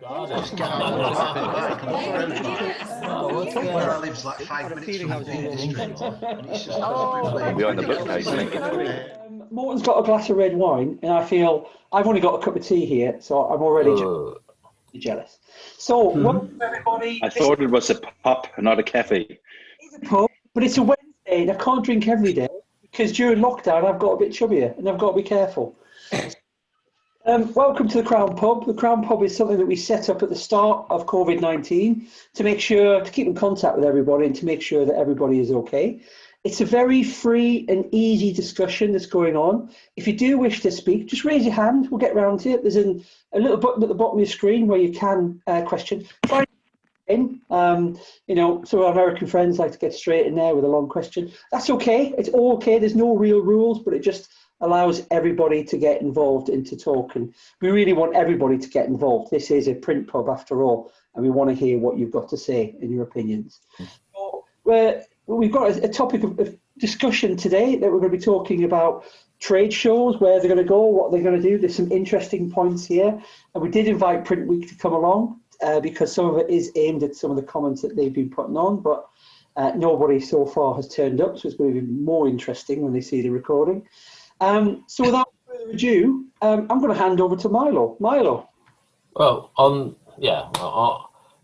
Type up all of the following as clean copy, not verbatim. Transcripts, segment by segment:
Just get out of the car park and offer everybody. What's Where I live's like 5 minutes from the Daily anymore, and it's just absolutely ridiculous. Morton's got a glass of red wine, and I feel I've only got a cup of tea here, so I'm already jealous. So, welcome everybody. I thought it was a pub, not a cafe. It's a pub, but it's a Wednesday, and I can't drink every day because during lockdown I've got a bit chubbier, and I've got to be careful. Welcome to the Crown Pub. The Crown Pub is something that we set up at the start of COVID-19 to make sure, to keep in contact with everybody and to make sure that everybody is okay. It's a very free and easy discussion that's going on. If you do wish to speak, just raise your hand. We'll get round to it. There's a little button at the bottom of your screen where you can question. Try in. You know, some of our American friends like to get straight in there with a long question. That's okay. It's all okay. There's no real rules, but it just allows everybody to get involved and to talk, and we really want everybody to get involved. This is a print pub after all, and we want to hear what you've got to say and your opinions. So, we've got a topic of discussion today that we're going to be talking about trade shows, where they're going to go, what they're going to do. There's some interesting points here, and we did invite Print Week to come along because some of it is aimed at some of the comments that they've been putting on, but nobody so far has turned up, so it's going to be more interesting when they see the recording. So without further ado, I'm going to hand over to Milo. Milo. Well,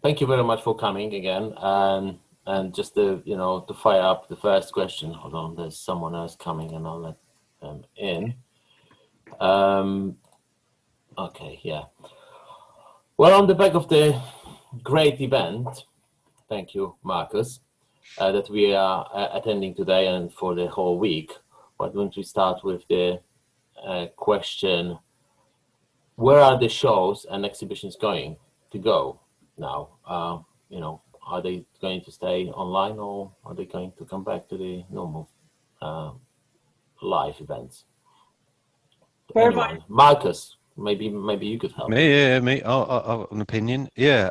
thank you very much for coming again, and just to fire up the first question. Hold on, there's someone else coming, and I'll let them in. Okay, yeah. Well, on the back of the great event, thank you, Marcus, that we are attending today and for the whole week. Why don't we start with the question, where are the shows and exhibitions going to go now? Are they going to stay online, or are they going to come back to the normal live events? Anyone? Marcus, maybe you could help. Me. I'll an opinion. Yeah.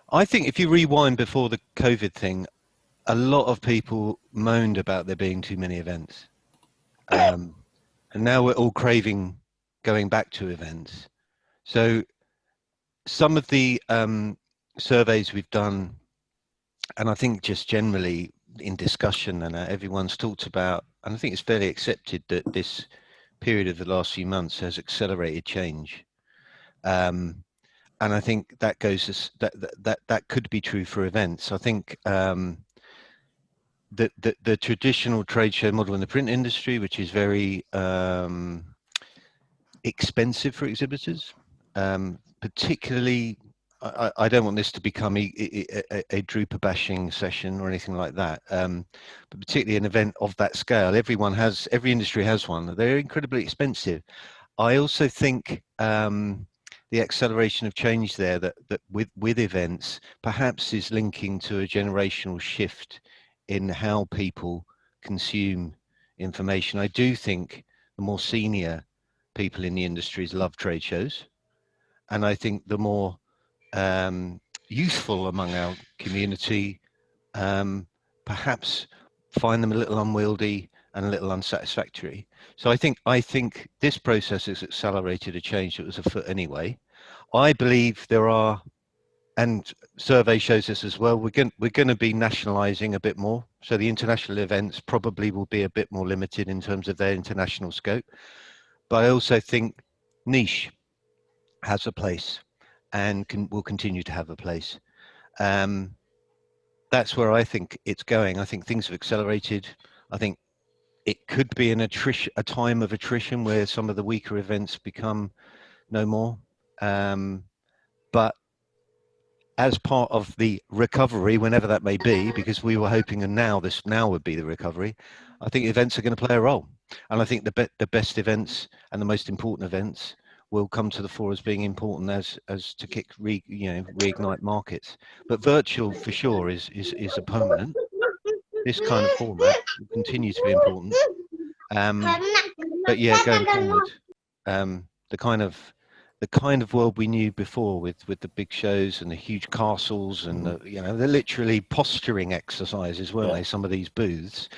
I think if you rewind before the COVID thing, a lot of people moaned about there being too many events, and now we're all craving going back to events. So some of the surveys we've done, and I think just generally in discussion, and everyone's talked about, and I think it's fairly accepted that this period of the last few months has accelerated change, and I think that goes that could be true for events. I think the traditional trade show model in the print industry, which is very expensive for exhibitors, particularly, I don't want this to become a Drupal bashing session or anything like that, but particularly an event of that scale, every industry has one. They're incredibly expensive. I also think the acceleration of change there that with events perhaps is linking to a generational shift in how people consume information. I do think the more senior people in the industries love trade shows, and I think the more youthful among our community perhaps find them a little unwieldy and a little unsatisfactory. So I think this process has accelerated a change that was afoot anyway. I believe there are, and survey shows this as well, we're going to be nationalizing a bit more. So the international events probably will be a bit more limited in terms of their international scope. But I also think niche has a place and will continue to have a place. That's where I think it's going. I think things have accelerated. I think it could be a time of attrition where some of the weaker events become no more. But as part of the recovery, whenever that may be, because we were hoping, and now would be the recovery, I think events are going to play a role. And I think the best events and the most important events will come to the fore as being important as to reignite markets. But virtual for sure is a permanent. This kind of format will continue to be important. But yeah, going forward, the kind of world we knew before with the big shows and the huge castles and they're literally posturing exercises, weren't they? Some of these booths.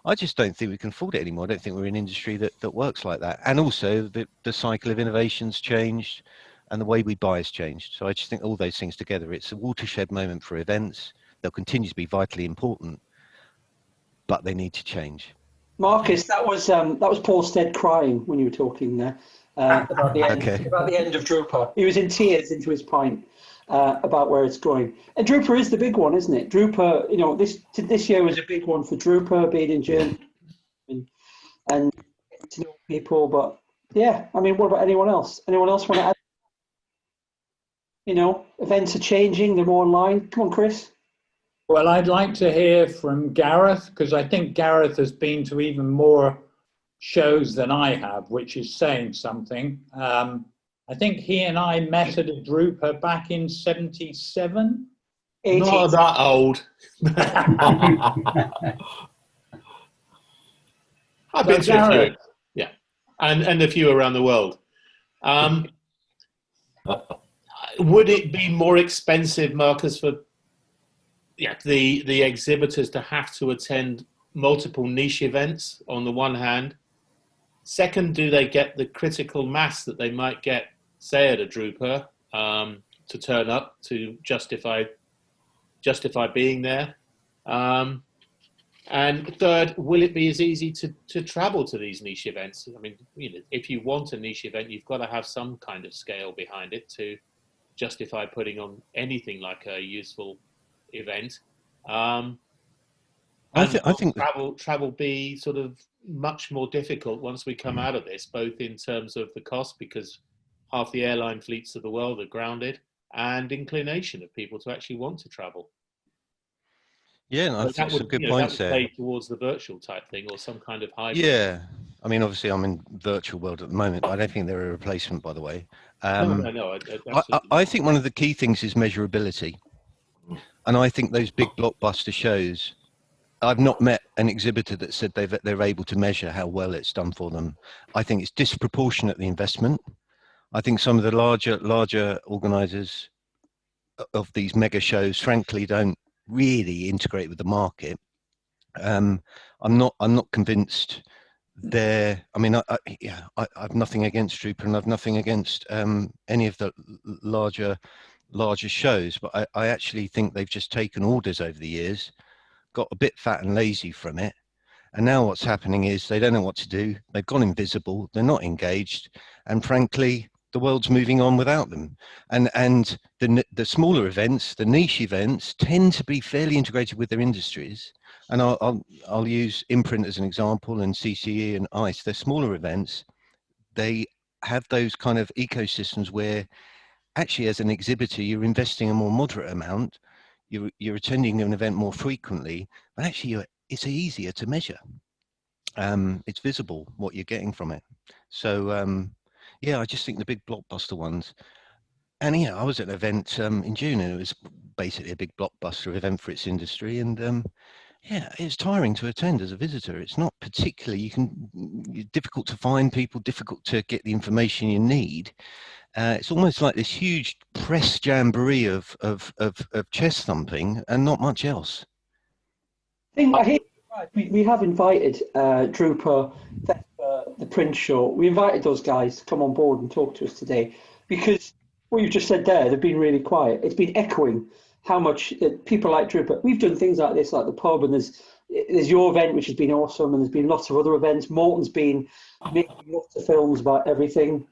I just don't think we can afford it anymore. I don't think we're in an industry that works like that. And also the cycle of innovation's changed. and the way we buy has changed. So I just think all those things together, it's a watershed moment for events. They'll continue to be vitally important, but they need to change. Marcus, that was Paul Stead crying when you were talking there about the end about the end of Drupal. He was in tears into his pint about where it's going. And Drupal is the big one, isn't it? Drupal, you know, this year was a big one for Drupal, being in Germany and to know people. But yeah, I mean, what about anyone else? Anyone else want to add? You know, events are changing; they're more online. Come on, Chris. Well, I'd like to hear from Gareth, because I think Gareth has been to even more shows than I have, which is saying something. I think he and I met at a Drupal back in '77. Not that old. I've been to a few, yeah, and a few around the world. Would it be more expensive, Marcus, for the exhibitors to have to attend multiple niche events on the one hand? Second, do they get the critical mass that they might get, say, at a Drupal to turn up to justify being there? And third, will it be as easy to travel to these niche events? I mean, you know, if you want a niche event, you've got to have some kind of scale behind it to justify putting on anything like a useful event. I think travel be sort of much more difficult once we come out of this, both in terms of the cost, because half the airline fleets of the world are grounded, and inclination of people to actually want to travel. Yeah, no, I think it's a good point there. Play towards the virtual type thing or some kind of hybrid. Yeah, I mean, obviously, I'm in virtual world at the moment, but I don't think they're a replacement, by the way. No. I think one of the key things is measurability, and I think those big blockbuster shows. I've not met an exhibitor that said they're able to measure how well it's done for them. I think it's disproportionate, the investment. I think some of the larger organisers of these mega shows, frankly, don't really integrate with the market. I'm not convinced they're. I mean, I've nothing against Drupal, and I've nothing against any of the larger shows, but I actually think they've just taken orders over the years, got a bit fat and lazy from it, and now what's happening is they don't know what to do. They've gone invisible. They're not engaged, and frankly, the world's moving on without them. And the smaller events, the niche events, tend to be fairly integrated with their industries. And I'll use Imprint as an example, and CCE and ICE. They're smaller events. They have those kind of ecosystems where actually, as an exhibitor, you're investing a more moderate amount. You're attending an event more frequently, but actually it's easier to measure. It's visible what you're getting from it. So yeah, I just think the big blockbuster ones. And yeah, I was at an event in June, and it was basically a big blockbuster event for its industry. And yeah, it's tiring to attend as a visitor. It's not particularly, difficult to find people, difficult to get the information you need. It's almost like this huge press jamboree of chest thumping and not much else. I hear we have invited Drupal, the print show. We invited those guys to come on board and talk to us today, because what you've just said there, they've been really quiet. It's been echoing how much people like Drupal. We've done things like this, like the pub, and there's your event, which has been awesome, and there's been lots of other events. Morton's been making lots of films about everything,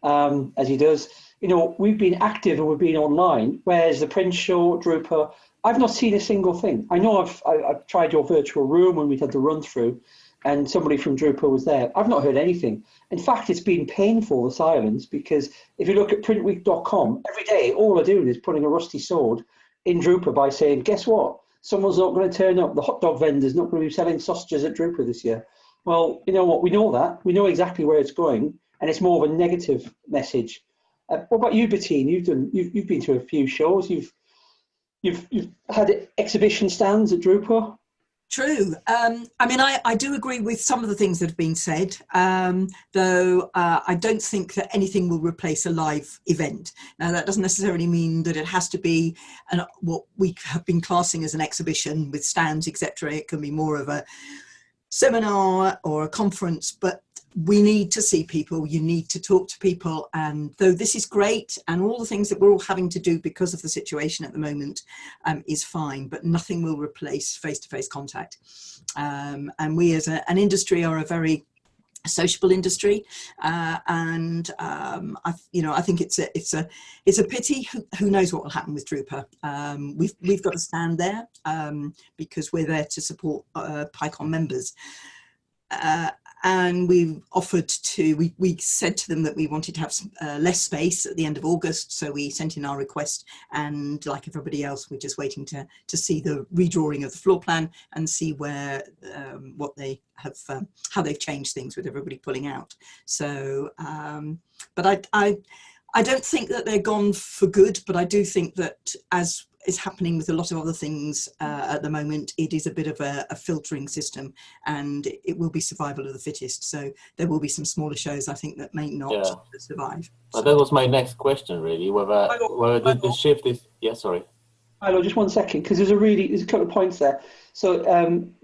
as he does. You know, we've been active and we've been online, whereas the print show, Drupal, I've not seen a single thing. I know I've tried your virtual room when we had the run through, and somebody from Drupal was there. I've not heard anything. In fact, it's been painful, the silence, because if you look at printweek.com, every day, all they're doing is putting a rusty sword in Drupal by saying, guess what? Someone's not going to turn up. The hot dog vendor's not going to be selling sausages at Drupal this year. Well, you know what? We know that. We know exactly where it's going, and it's more of a negative message. What about you, Bettine? You've been to a few shows. You've had exhibition stands at Drupal. True. I mean, I do agree with some of the things that have been said, though I don't think that anything will replace a live event. Now, that doesn't necessarily mean that it has to be what we have been classing as an exhibition with stands, etc. It can be more of a seminar or a conference, but we need to see people, you need to talk to people, and though this is great and all the things that we're all having to do because of the situation at the moment is fine, but nothing will replace face-to-face contact. And we as an industry are a very sociable industry, and I think it's a pity. Who knows what will happen with Drupal? We've got to stand there because we're there to support PyCon members. And we offered to, we said to them that we wanted to have some, less space at the end of August. So we sent in our request, and like everybody else, we're just waiting to see the redrawing of the floor plan and see where, what they have, how they've changed things with everybody pulling out. So, but I don't think that they're gone for good, but I do think that as is happening with a lot of other things at the moment, it is a bit of a filtering system, and it will be survival of the fittest. So there will be some smaller shows, I think, that may not survive. So that was my next question, really, whether the shift is, sorry. Hello, just 1 second, because there's a couple of points there. So,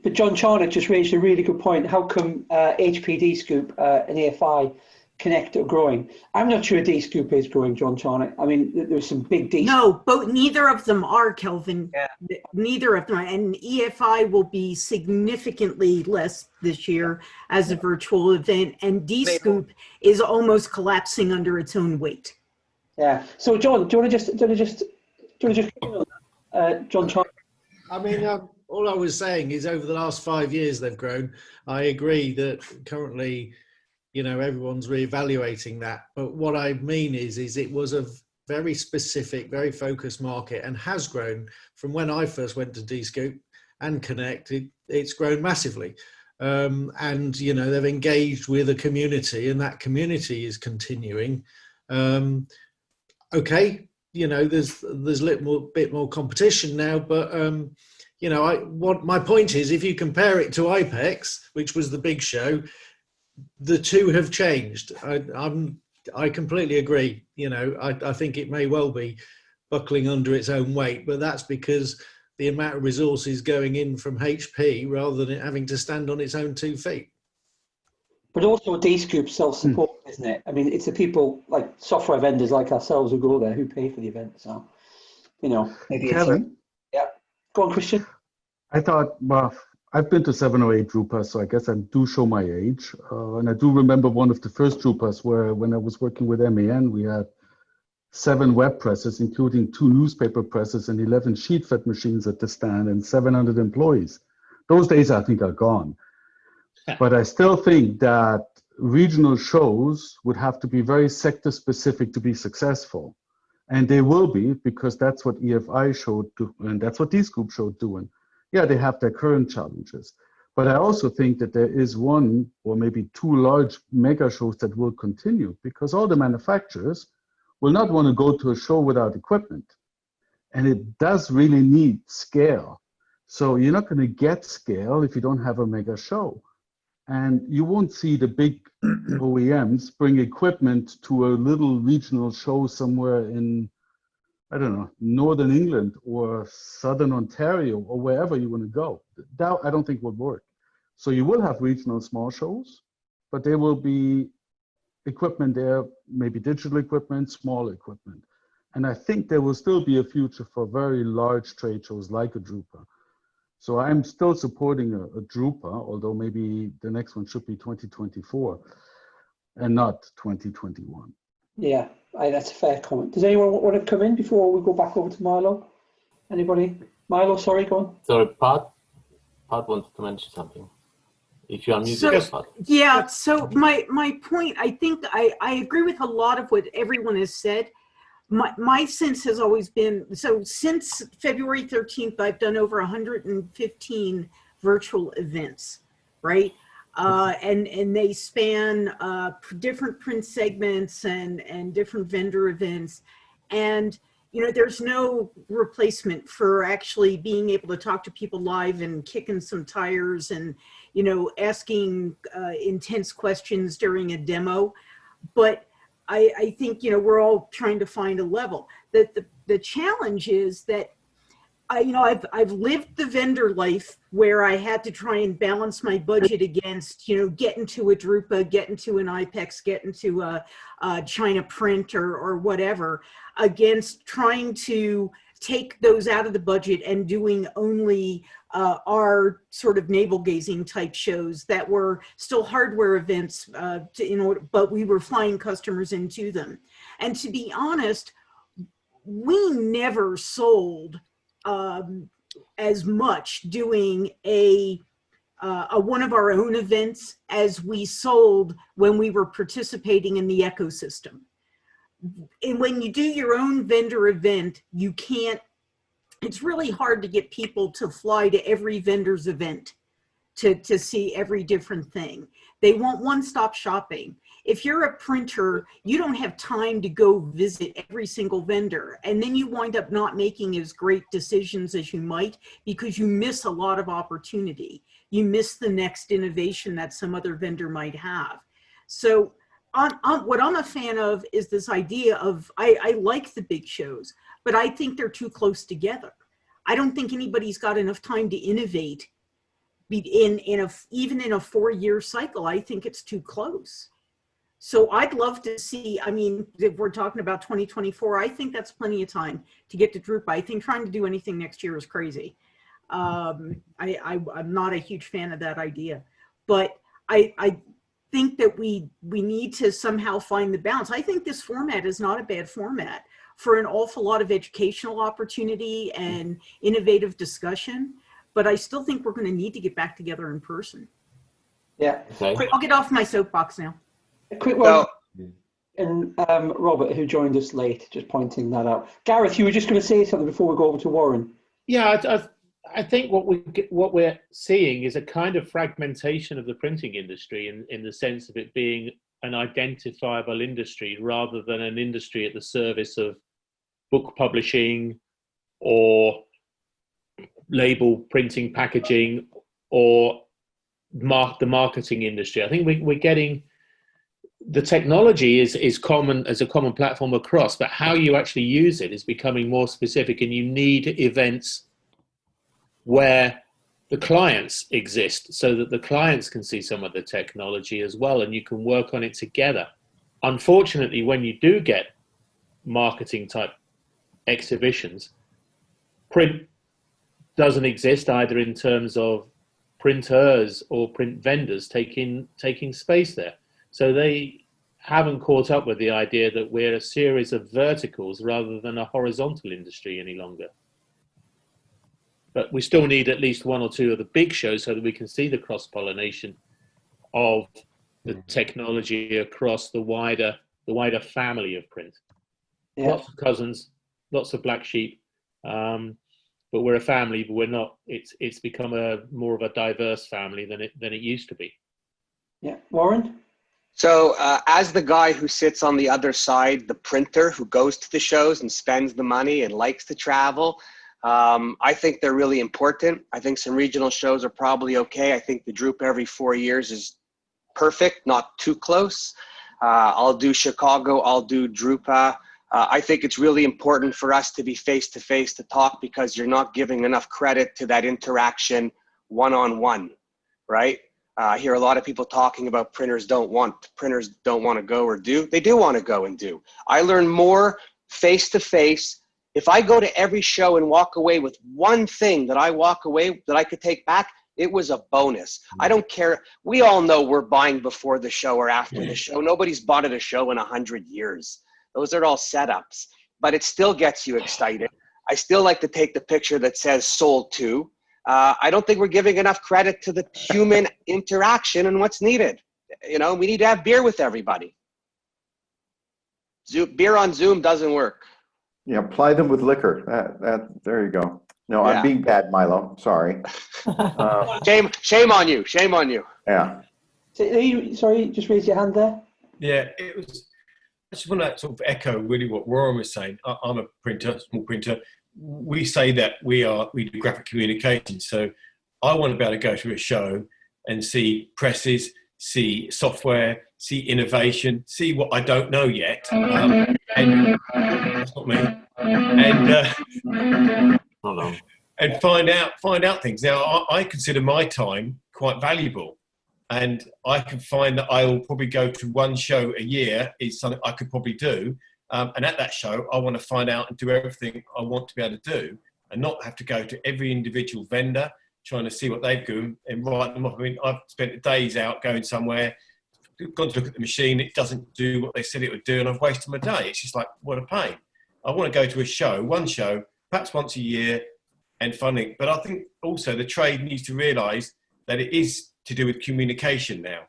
but John Charnock just raised a really good point. How come HPD Scoop and AFI Connect are growing? I'm not sure D Scoop is growing, John Charnock. I mean, there's some big D. No, neither of them are, Kelvin. Yeah. Neither of them are. And EFI will be significantly less this year as a virtual event, and D Scoop is almost collapsing under its own weight. Yeah. So, John, do you want to just John Charnock? I mean, all I was saying is over the last 5 years they've grown. I agree that currently, you know, everyone's reevaluating that. But what I mean is it was a very specific, very focused market, and has grown from when I first went to DScoop and Connect. It's grown massively. And, you know, they've engaged with a community, and that community is continuing. Okay, you know, there's a little bit more competition now, but, you know, my point is, if you compare it to IPEX, which was the big show, the two have changed. I completely agree. You know, I think it may well be buckling under its own weight, but that's because the amount of resources going in from HP rather than it having to stand on its own 2 feet. But also DScoop self-support, isn't it? I mean, it's the people like software vendors like ourselves who go there who pay for the event. So, you know, maybe Kevin? Go on, Christian. I thought, well, I've been to 7 or 8 Drupas, so I guess I do show my age. And I do remember one of the first Drupas where, when I was working with MAN, we had 7 web presses, including 2 newspaper presses and 11 sheet fed machines at the stand, and 700 employees. Those days, I think, are gone. But I still think that regional shows would have to be very sector specific to be successful. And they will be, because that's what EFI showed, and that's what DScoop showed doing. Yeah, they have their current challenges. But I also think that there is 1 or maybe 2 large mega shows that will continue, because all the manufacturers will not want to go to a show without equipment. And it does really need scale. So you're not going to get scale if you don't have a mega show. And you won't see the big OEMs bring equipment to a little regional show somewhere in, I don't know, Northern England or Southern Ontario or wherever you want to go. That I don't think would work. So you will have regional small shows, but there will be equipment there, maybe digital equipment, small equipment. And I think there will still be a future for very large trade shows like a Drupa. So I'm still supporting a Drupa, although maybe the next one should be 2024 and not 2021. Yeah, that's a fair comment. Does anyone want to come in before we go back over to Milo? Anybody? Milo, sorry, go on. Sorry, Pat wanted to mention something. If you unmute, Pat. Yeah, so my point, I think I agree with a lot of what everyone has said. My sense has always been, so since February 13th, I've done over 115 virtual events, right? And they span different print segments and different vendor events. And, you know, there's no replacement for actually being able to talk to people live and kicking some tires and, you know, asking intense questions during a demo. But I think, you know, we're all trying to find a level. The challenge is that I've lived the vendor life where I had to try and balance my budget against, get into a Drupa, get into an IPEX, get into a China Print or whatever, against trying to take those out of the budget and doing only our sort of navel gazing type shows that were still hardware events, but we were flying customers into them. And to be honest, we never sold as much doing a one of our own events as we sold when we were participating in the ecosystem. And when you do your own vendor event, you can't, it's really hard to get people to fly to every vendor's event to see every different thing. They want one-stop shopping. If you're a printer, you don't have time to go visit every single vendor, and then you wind up not making as great decisions as you might because you miss a lot of opportunity. You miss the next innovation that some other vendor might have. So what I'm a fan of is this idea of, I like the big shows, but I think they're too close together. I don't think anybody's got enough time to innovate even in a 4-year cycle. I think it's too close. So I'd love to see, I mean, if we're talking about 2024, I think that's plenty of time to get to Drupa. I think trying to do anything next year is crazy. I'm not a huge fan of that idea, but I think that we need to somehow find the balance. I think this format is not a bad format for an awful lot of educational opportunity and innovative discussion, but I still think we're going to need to get back together in person. Yeah. Okay. Quick, I'll get off my soapbox now. A quick one. And Robert, who joined us late, just pointing that out. Gareth, you were just going to say something before we go over to Warren. Yeah, I think what we're seeing is a kind of fragmentation of the printing industry in the sense of it being an identifiable industry rather than an industry at the service of book publishing or label printing, packaging, or the marketing industry. I think we're getting, the technology is common as a common platform across, but how you actually use it is becoming more specific, and you need events where the clients exist so that the clients can see some of the technology as well, and you can work on it together. Unfortunately, when you do get marketing type exhibitions, print doesn't exist either in terms of printers or print vendors taking space there. So they haven't caught up with the idea that we're a series of verticals rather than a horizontal industry any longer. But we still need at least one or two of the big shows so that we can see the cross-pollination of the technology across the wider family of print. Yeah. Lots of cousins, lots of black sheep, but we're a family, but we're not. It's become more of a diverse family than it used to be. Yeah, Warren. So as the guy who sits on the other side, the printer who goes to the shows and spends the money and likes to travel, I think they're really important. I think some regional shows are probably okay. I think the Drupa every 4 years is perfect, not too close. I'll do Chicago, I'll do Drupa. I think it's really important for us to be face-to-face to talk, because you're not giving enough credit to that interaction one-on-one, right? I hear a lot of people talking about printers don't want to go or do. They do want to go and do. I learn more face-to-face. If I go to every show and walk away with one thing that I could take back, it was a bonus. I don't care. We all know we're buying before the show or after the show. Nobody's bought at a show in 100 years. Those are all setups, but it still gets you excited. I still like to take the picture that says sold to. I don't think we're giving enough credit to the human interaction and what's needed. You know, we need to have beer with everybody. Beer on Zoom doesn't work. Yeah, ply them with liquor. There you go. No, yeah. I'm being bad, Milo. Sorry. Shame on you. Shame on you. Yeah. Sorry, just raise your hand there. Yeah, it was. I just want to sort of echo really what Warren was saying. I'm a printer, small printer. We say that we do graphic communication. So I want to be able to go to a show and see presses, see software, see innovation, see what I don't know yet. And that's not me. And hold on. and find out things. Now, I consider my time quite valuable, and I can find that I will probably go to one show a year is something I could probably do. And at that show, I want to find out and do everything I want to be able to do, and not have to go to every individual vendor trying to see what they've done and write them off. I mean, I've spent days out going somewhere, gone to look at the machine, it doesn't do what they said it would do, and I've wasted my day. It's just like, what a pain. I want to go to a show, one show, perhaps once a year, and funding. But I think also the trade needs to realise that it is to do with communication now,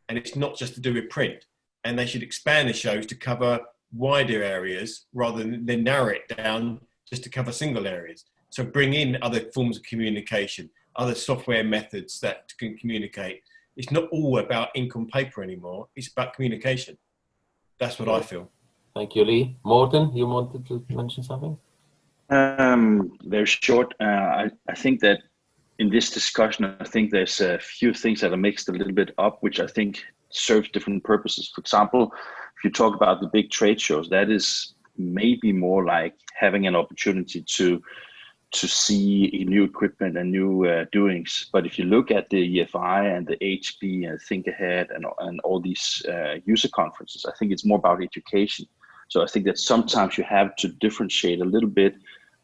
and it's not just to do with print. And they should expand the shows to cover wider areas rather than narrow it down just to cover single areas. So bring in other forms of communication, other software methods that can communicate. It's not all about ink on paper anymore. It's about communication. That's what I feel. Thank you, Lee. Morten, you wanted to mention something? Very short. I think that in this discussion, I think there's a few things that are mixed a little bit up, which I think serves different purposes. For example, if you talk about the big trade shows, that is maybe more like having an opportunity to see new equipment and new doings. But if you look at the EFI and the HB and Think Ahead and all these user conferences, I think it's more about education. So I think that sometimes you have to differentiate a little bit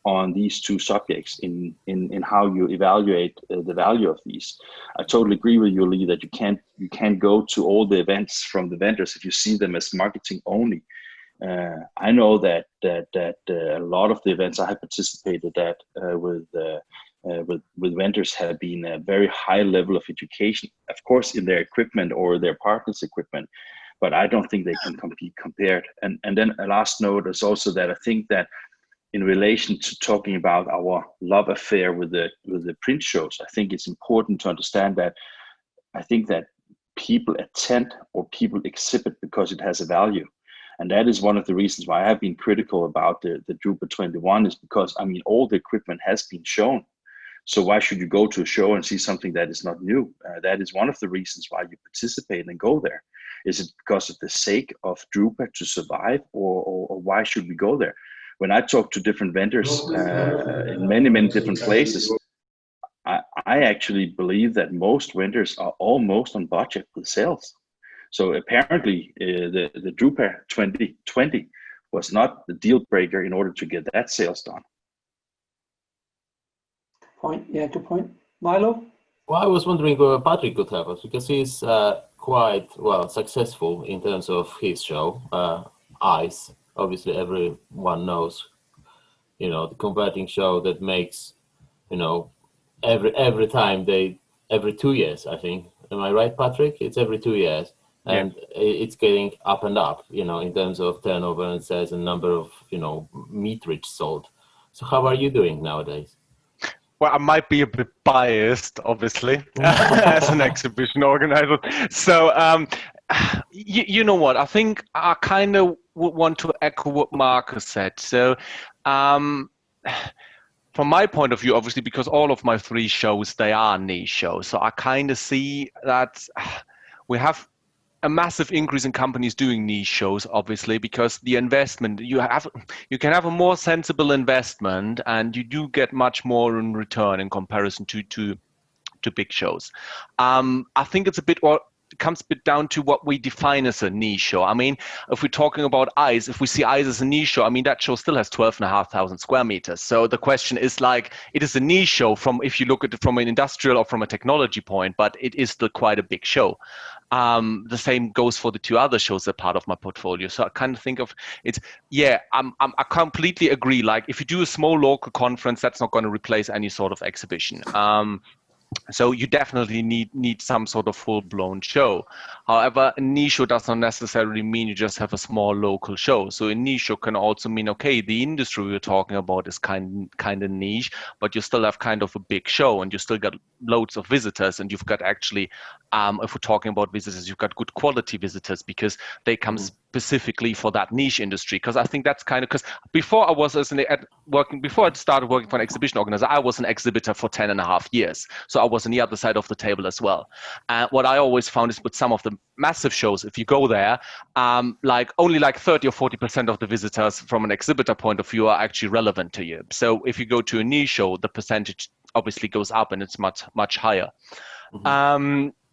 on these two subjects in how you evaluate the value of these. I totally agree with you, Lee, that you can't go to all the events from the vendors if you see them as marketing only. I know that a lot of the events I have participated at with vendors have been a very high level of education, of course, in their equipment or their partners' equipment, but I don't think they can be compared. And then a last note is also that I think that in relation to talking about our love affair with the print shows, I think it's important to understand that I think that people attend or people exhibit because it has a value. And that is one of the reasons why I have been critical about the Drupa 21 is because, I mean, all the equipment has been shown. So why should you go to a show and see something that is not new? That is one of the reasons why you participate and go there. Is it because of the sake of Drupa to survive, or why should we go there? When I talk to different vendors in many different places, I actually believe that most vendors are almost on budget with sales. So apparently the Drupa 2020 was not the deal breaker in order to get that sales done. Point, yeah, good point. Milo? Well, I was wondering whether Patrick could help us, because he's quite, well, successful in terms of his show, ICE. Obviously, everyone knows, the converting show that makes, every time every 2 years, I think. Am I right, Patrick? It's every 2 years. And it's getting up and up, in terms of turnover and sales and number of, meterage sold. So how are you doing nowadays? Well, I might be a bit biased, obviously, as an exhibition organizer. So, you know what? I think I kind of would want to echo what Marcus said. So, from my point of view, obviously, because all of my 3 shows, they are niche shows. So I kind of see that we have a massive increase in companies doing niche shows, obviously, because the investment, you can have a more sensible investment and you do get much more in return in comparison to big shows. I think it's it comes a bit down to what we define as a niche show. I mean, if we're talking about ICE, if we see ICE as a niche show, I mean, that show still has 12,500 square meters. So the question is like, it is a niche show if you look at it from an industrial or from a technology point, but it is still quite a big show. The same goes for the 2 other shows that are part of my portfolio. So I kind of think of it, I completely agree. Like if you do a small local conference, that's not going to replace any sort of exhibition. So you definitely need some sort of full-blown show. However, a niche show does not necessarily mean you just have a small local show. So a niche show can also mean, okay, the industry we're talking about is kind of niche, but you still have kind of a big show and you still got loads of visitors, and you've got actually, if we're talking about visitors, you've got good quality visitors because they come specifically for that niche industry. Because I think that's kind of, because before I was before I started working for an exhibition organizer, I was an exhibitor for 10.5 years. So I was on the other side of the table as well. What I always found is with some of the massive shows, if you go there, only like 30 or 40% of the visitors from an exhibitor point of view are actually relevant to you. So if you go to a niche show, the percentage obviously goes up and it's much higher.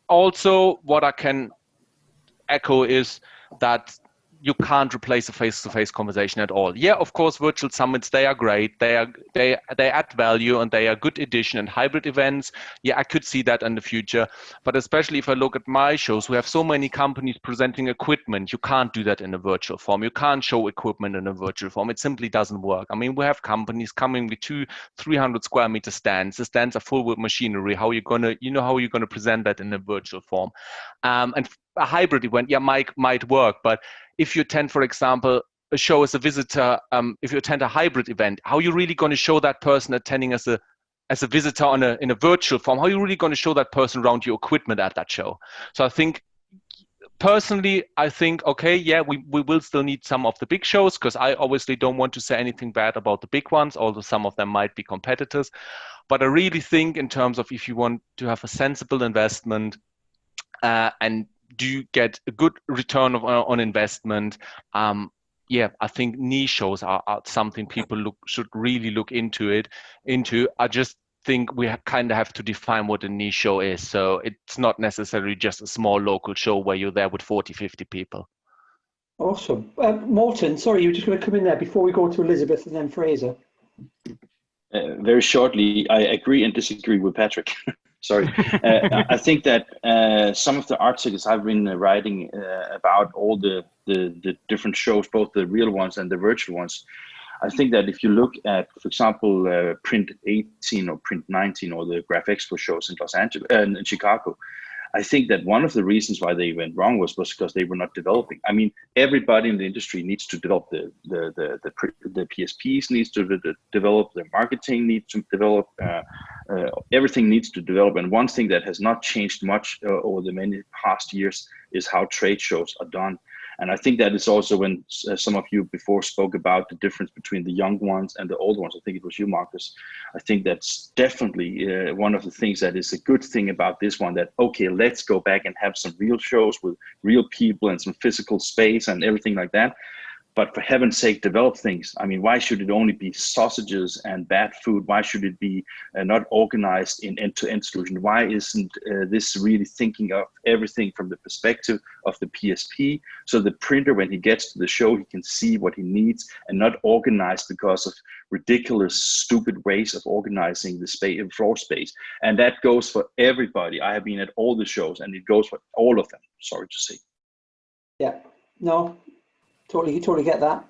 Also, what I can echo is that you can't replace a face-to-face conversation at all. Yeah, of course, virtual summits, they are great. They add value and they are good addition, and hybrid events. Yeah, I could see that in the future. But especially if I look at my shows, we have so many companies presenting equipment. You can't do that in a virtual form. You can't show equipment in a virtual form. It simply doesn't work. I mean, we have companies coming with 200-300 square meter stands. The stands are full with machinery. How are you gonna present that in a virtual form? And a hybrid event, yeah, might work, but if you attend, for example, a show as a visitor, if you attend a hybrid event, how are you really going to show that person attending as a visitor in a virtual form? How are you really going to show that person around your equipment at that show? So I think, personally, okay, yeah, we will still need some of the big shows, because I obviously don't want to say anything bad about the big ones, although some of them might be competitors. But I really think in terms of if you want to have a sensible investment and do you get a good return on investment? Yeah, I think niche shows are something people should really look into. I just think we kind of have to define what a niche show is. So it's not necessarily just a small local show where you're there with 40, 50 people. Awesome. Morten, sorry, you were just going to come in there before we go to Elizabeth and then Fraser. Very shortly, I agree and disagree with Patrick. Sorry. I think that some of the articles I've been writing about all the different shows, both the real ones and the virtual ones, I think that if you look at, for example, Print 18 or Print 19 or the Graph Expo shows in Los Angeles and in Chicago, I think that one of the reasons why they went wrong was because they were not developing. I mean, everybody in the industry needs to develop the PSPs needs to develop, the marketing needs to develop, everything needs to develop. And one thing that has not changed much over the many past years is how trade shows are done. And I think that is also when some of you before spoke about the difference between the young ones and the old ones. I think it was you, Marcus. I think that's definitely one of the things that is a good thing about this one, that, okay, let's go back and have some real shows with real people and some physical space and everything like that. But for heaven's sake, develop things. I mean, why should it only be sausages and bad food? Why should it be not organized in end-to-end solution? Why isn't this really thinking of everything from the perspective of the PSP? So the printer, when he gets to the show, he can see what he needs and not organized because of ridiculous, stupid ways of organizing the space, floor space. And that goes for everybody. I have been at all the shows and it goes for all of them, sorry to say. Yeah, no. Totally get that.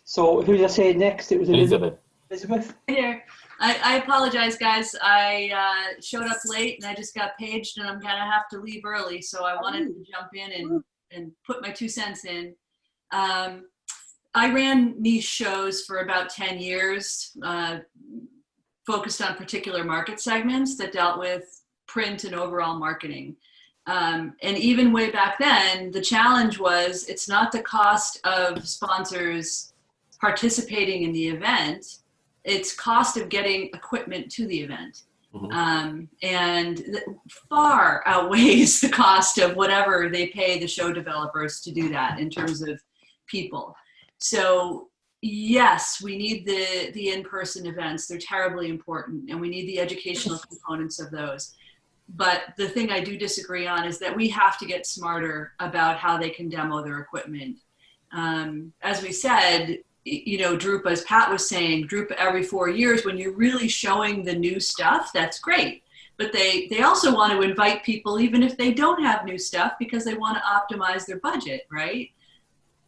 So who did I say next? It was Elizabeth. Elizabeth? Here. I apologize, guys. I showed up late and I just got paged and I'm going to have to leave early. So I wanted to jump in and put my 2 cents in. I ran niche shows for about 10 years, focused on particular market segments that dealt with print and overall marketing. And even way back then, the challenge was it's not the cost of sponsors participating in the event, it's cost of getting equipment to the event. And far outweighs the cost of whatever they pay the show developers to do that in terms of people. So yes, we need the in-person events. They're terribly important, and we need the educational components of those. But the thing I do disagree on is that we have to get smarter about how they can demo their equipment. As we said, you know, Drupa, as Pat was saying, Drupa every 4 years, when you're really showing the new stuff, that's great. But they also want to invite people even if they don't have new stuff because they want to optimize their budget, right?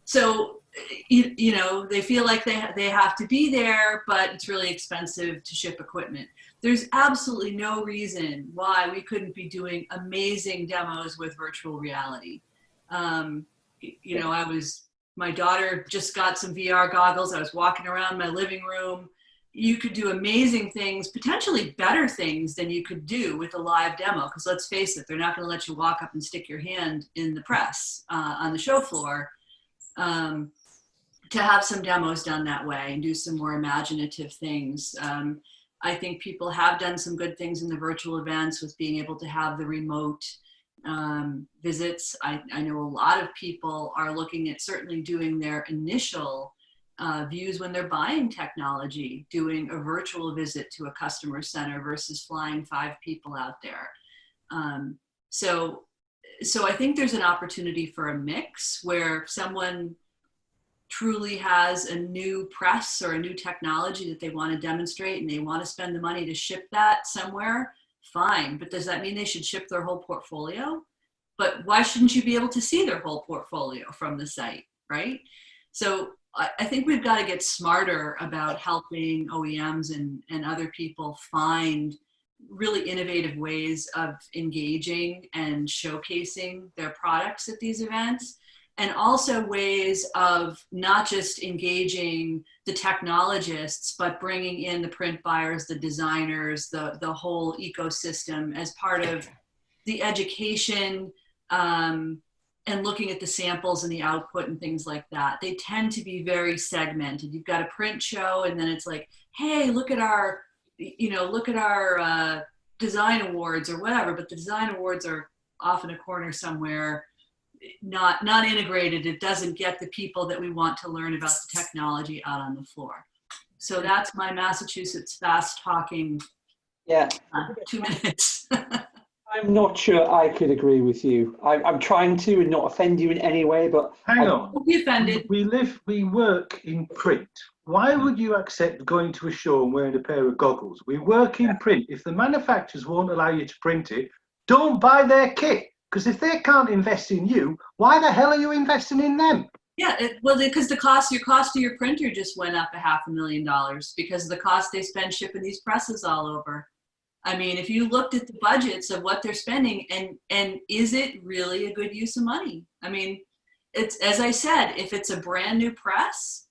So, you know, they feel like they have to be there, but it's really expensive to ship equipment. There's absolutely no reason why we couldn't be doing amazing demos with virtual reality. You know, my daughter just got some VR goggles. I was walking around my living room, you could do amazing things, potentially better things than you could do with a live demo. Because let's face it, they're not going to let you walk up and stick your hand in the press on the show floor. To have some demos done that way and do some more imaginative things. I think people have done some good things in the virtual events with being able to have the remote visits. I know a lot of people are looking at certainly doing their initial views when they're buying technology, doing a virtual visit to a customer center versus flying 5 people out there. So I think there's an opportunity for a mix where someone truly has a new press or a new technology that they want to demonstrate and they want to spend the money to ship that somewhere, fine. But does that mean they should ship their whole portfolio? But why shouldn't you be able to see their whole portfolio from the site, right? So I think we've got to get smarter about helping OEMs and other people find really innovative ways of engaging and showcasing their products at these events. And also ways of not just engaging the technologists, but bringing in the print buyers, the designers, the whole ecosystem as part of the education and looking at the samples and the output and things like that. They tend to be very segmented. You've got a print show and then it's like, hey, look at our, design awards or whatever, but the design awards are off in a corner somewhere, not integrated. It doesn't get the people that we want to learn about the technology out on the floor. So that's my Massachusetts fast talking. 2 minutes. I'm not sure I could agree with you. I'm trying to and not offend you in any way, but hang on. Don't be offended. We work in print. Why would you accept going to a show and wearing a pair of goggles? We work in print. If the manufacturers won't allow you to print it, don't buy their kit. Because if they can't invest in you, why the hell are you investing in them? Yeah, because your cost of your printer just went up $500,000 because of the cost they spend shipping these presses all over. I mean, if you looked at the budgets of what they're spending, and is it really a good use of money? I mean, it's, as I said, if it's a brand new press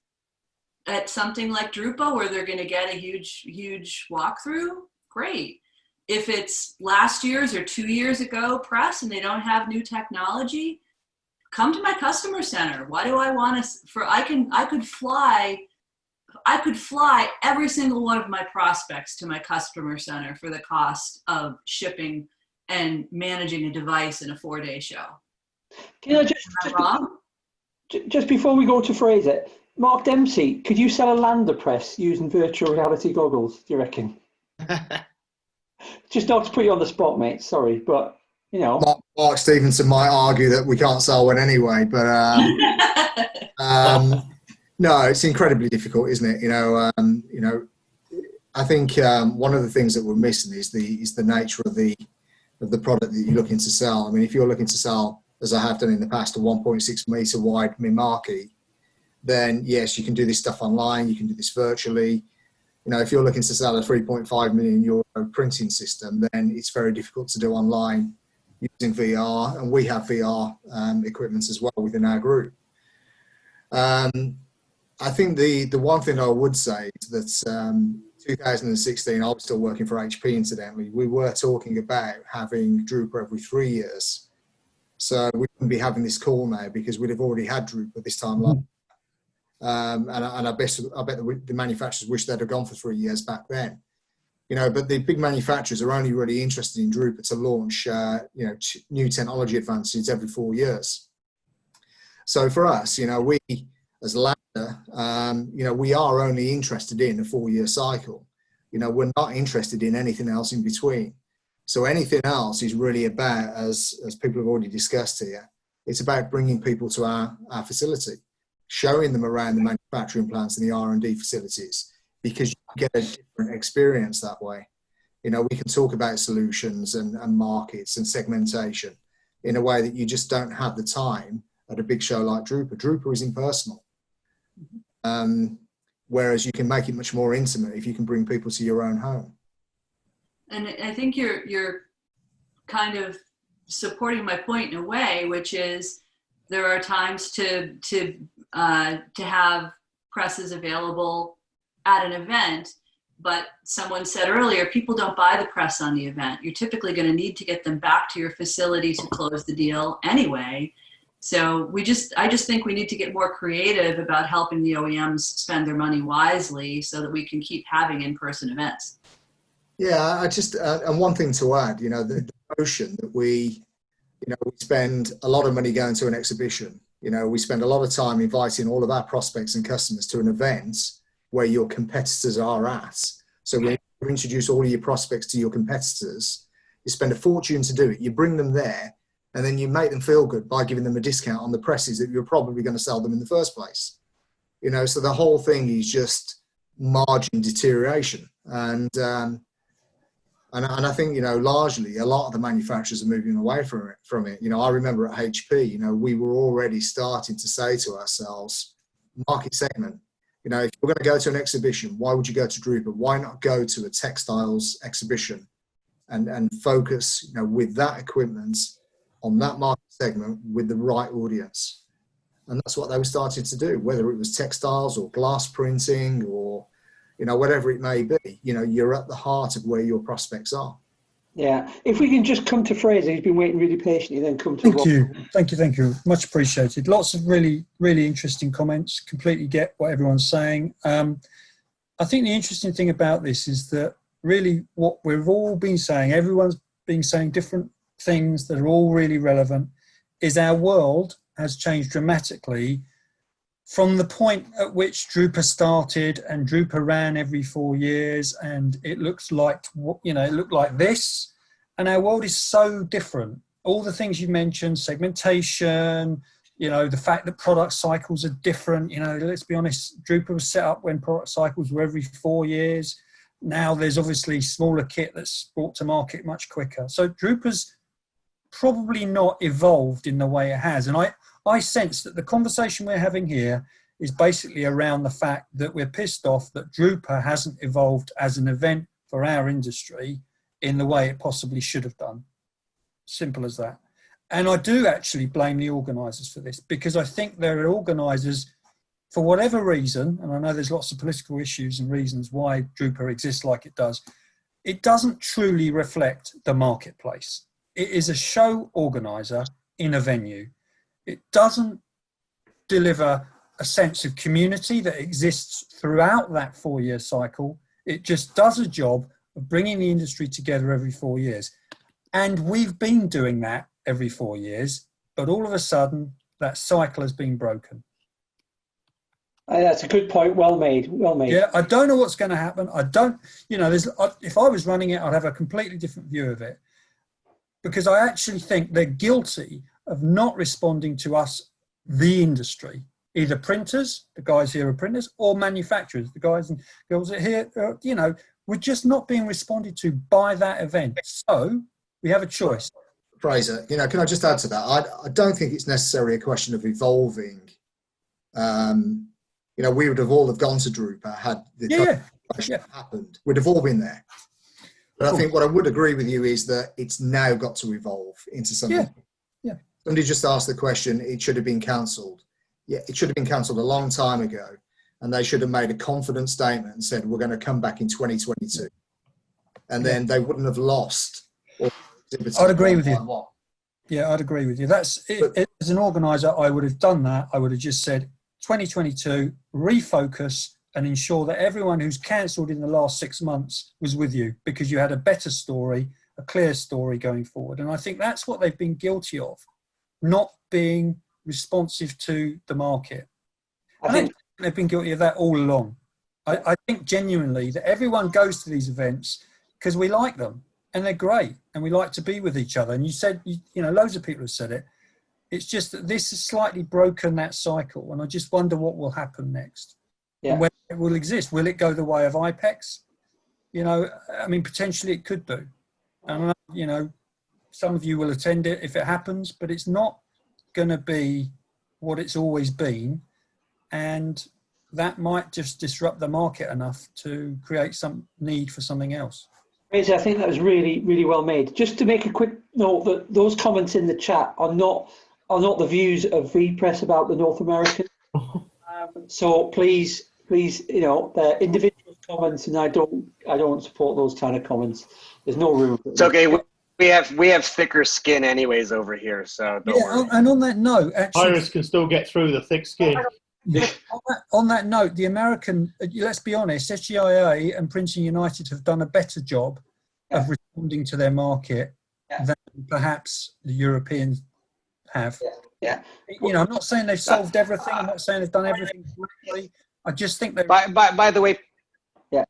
at something like Drupa where they're going to get a huge walkthrough, great. If it's last year's or 2 years ago press and they don't have new technology, come to my customer center. Why do I want to, I could fly every single one of my prospects to my customer center for the cost of shipping and managing a device in a 4-day show. Can I just before we go to phrase it, Mark Dempsey, could you sell a lander press using virtual reality goggles, do you reckon? Just not to put you on the spot, mate, sorry, but you know. Mark Stevenson might argue that we can't sell one anyway, but no, it's incredibly difficult, isn't it? You know, I think one of the things that we're missing is the nature of the product that you're looking to sell. I mean, if you're looking to sell, as I have done in the past, a 1.6 meter wide Mimaki, then yes, you can do this stuff online. You can do this virtually. You know, if you're looking to sell a 3.5 million euro printing system, then it's very difficult to do online using VR, and we have VR equipment as well within our group. I think the one thing I would say is that 2016, I was still working for HP incidentally, we were talking about having Drupa every 3 years. So we wouldn't be having this call now because we'd have already had Drupa this time last year. And I bet the manufacturers wish they'd have gone for 3 years back then. You know, but the big manufacturers are only really interested in Drupa to launch, you know, new technology advances every 4 years. So for us, you know, we as Lambda, you know, we are only interested in a 4-year cycle. You know, we're not interested in anything else in between. So anything else is really about, as people have already discussed here, it's about bringing people to our facility, showing them around the manufacturing plants and the R&D facilities, because you get a different experience that way. You know, we can talk about solutions and markets and segmentation in a way that you just don't have the time at a big show like Drupa. Drupa is impersonal. Whereas you can make it much more intimate if you can bring people to your own home. And I think you're kind of supporting my point in a way, which is there are times to have presses available at an event, But someone said earlier, people don't buy the press on the event. You're typically going to need to get them back to your facility to close the deal anyway. So I just think we need to get more creative about helping the OEMs spend their money wisely so that we can keep having in-person events. Yeah, and one thing to add, the notion that we spend a lot of money going to an exhibition. We spend a lot of time inviting all of our prospects and customers to an event where your competitors are at. So when you introduce all of your prospects to your competitors, you spend a fortune to do it. You bring them there, and then you make them feel good by giving them a discount on the presses that you're probably going to sell them in the first place. So the whole thing is just margin deterioration. And I think, largely a lot of the manufacturers are moving away from it. I remember at HP, we were already starting to say to ourselves, market segment, if you're going to go to an exhibition, why would you go to Drupa? Why not go to a textiles exhibition and focus, with that equipment on that market segment with the right audience? And that's what they were starting to do, whether it was textiles or glass printing or, whatever it may be, you're at the heart of where your prospects are. Yeah. If we can just come to Fraser, he's been waiting really patiently, then come to Thank you. Thank you. Much appreciated. Lots of really, really interesting comments. Completely get what everyone's saying. I think the interesting thing about this is that really what we've all been saying, everyone's been saying different things that are all really relevant, is our world has changed dramatically from the point at which Drupa started, and Drupa ran every 4 years, and it looks like, it looked like this, and our world is so different. All the things you mentioned, segmentation, the fact that product cycles are different. Let's be honest, Drupa was set up when product cycles were every 4 years. Now there's obviously smaller kit that's brought to market much quicker. So Drupa's probably not evolved in the way it has. And I sense that the conversation we're having here is basically around the fact that we're pissed off that Drupa hasn't evolved as an event for our industry in the way it possibly should have done. Simple as that. And I do actually blame the organisers for this, because I think there are organisers, for whatever reason, and I know there's lots of political issues and reasons why Drupa exists like it does, it doesn't truly reflect the marketplace. It is a show organiser in a venue. It doesn't deliver a sense of community that exists throughout that 4-year cycle. It just does a job of bringing the industry together every 4 years. And we've been doing that every 4 years, but all of a sudden that cycle has been broken. That's a good point. Well made. Well made. Yeah, I don't know what's going to happen. I don't, if I was running it, I'd have a completely different view of it, because I actually think they're guilty of not responding to us, the industry, either printers, the guys here are printers, or manufacturers, the guys and girls that here, we're just not being responded to by that event. So we have a choice. Fraser, can I just add to that? I don't think it's necessarily a question of evolving. We would have all have gone to Drupa had the question happened. We'd have all been there. But I think what I would agree with you is that it's now got to evolve into something. Yeah. Somebody just asked the question, it should have been cancelled. Yeah, it should have been cancelled a long time ago. And they should have made a confident statement and said, we're going to come back in 2022. And then they wouldn't have lost. I'd agree with you. Yeah, I'd agree with you. As an organiser, I would have done that. I would have just said 2022, refocus and ensure that everyone who's cancelled in the last 6 months was with you, because you had a better story, a clear story going forward. And I think that's what they've been guilty of, not being responsive to the market. I think they've been guilty of that all along. I think genuinely that everyone goes to these events because we like them and they're great and we like to be with each other. And you said, loads of people have said it. It's just that this has slightly broken that cycle, and I just wonder what will happen next. Yeah. And when it will exist. Will it go the way of IPEX? Potentially it could do. And, some of you will attend it if it happens, but it's not going to be what it's always been. And that might just disrupt the market enough to create some need for something else. Fraser, I think that was really, really well made. Just to make a quick note that those comments in the chat are not the views of Repress about the North American. So please, the individuals comments, and I don't support those kind of comments. There's no room for It's okay. We have thicker skin anyways over here, so don't worry. And on that note, actually, Iris can still get through the thick skin. on that note, the American, let's be honest, SGIA and Printing United have done a better job of responding to their market than perhaps the Europeans have. Yeah. You know, I'm not saying they've solved everything. I'm not saying they've done everything correctly. I just think they. By the way,